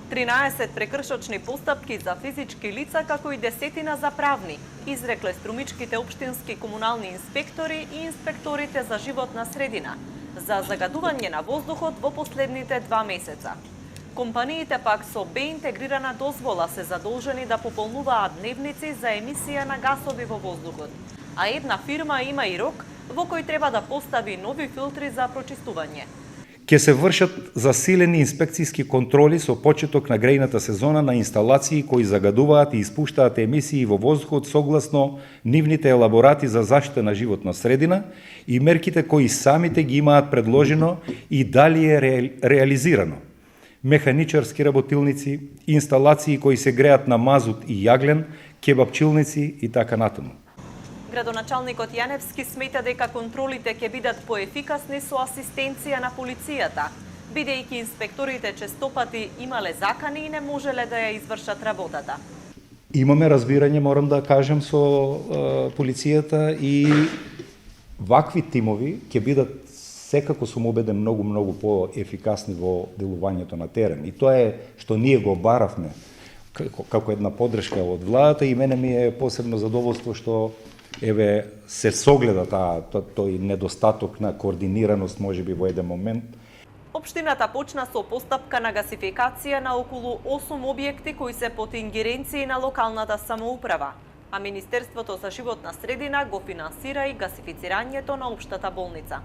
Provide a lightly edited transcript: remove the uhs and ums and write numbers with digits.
13 прекршочни постапки за физички лица, како и десетина за правни, изрекле струмичките општински комунални инспектори и инспекторите за животна средина за загадување на воздухот во последните 2 месеца. Компаниите пак со беинтегрирана дозвола се задолжени да пополнуваат дневници за емисија на гасови во воздухот, а една фирма има и рок во кој треба да постави нови филтри за прочистување. Ќе се вршат засилени инспекцијски контроли со почеток на грејната сезона на инсталации кои загадуваат и испуштаат емисии во воздухот согласно нивните елаборати за заштита на животна средина и мерките кои самите ги имаат предложено и дали е реализирано. Механичарски работилници, инсталации кои се греат на мазут и јаглен, кебапчилници и така натаму. Градоначалникот Јаневски смета дека контролите ќе бидат поефикасни со асистенција на полицијата, бидејќи инспекторите честопати имале закани и не можеле да ја извршат работата. Имаме разбирање, морам да кажем, со полицијата и вакви тимови ќе бидат секако сум убеден многу поефикасни во делувањето на терен. И тоа е што ние го баравме како една подршка од владата и мене ми е посебно задоволство што се согледа тој недостаток на координираност можеби во еден момент. Општината почна со постапка на гасификација на околу 8 објекти кои се под ингеренции на локалната самоуправа, а Министерството за животна средина го финансира и гасифицирањето на општата болница.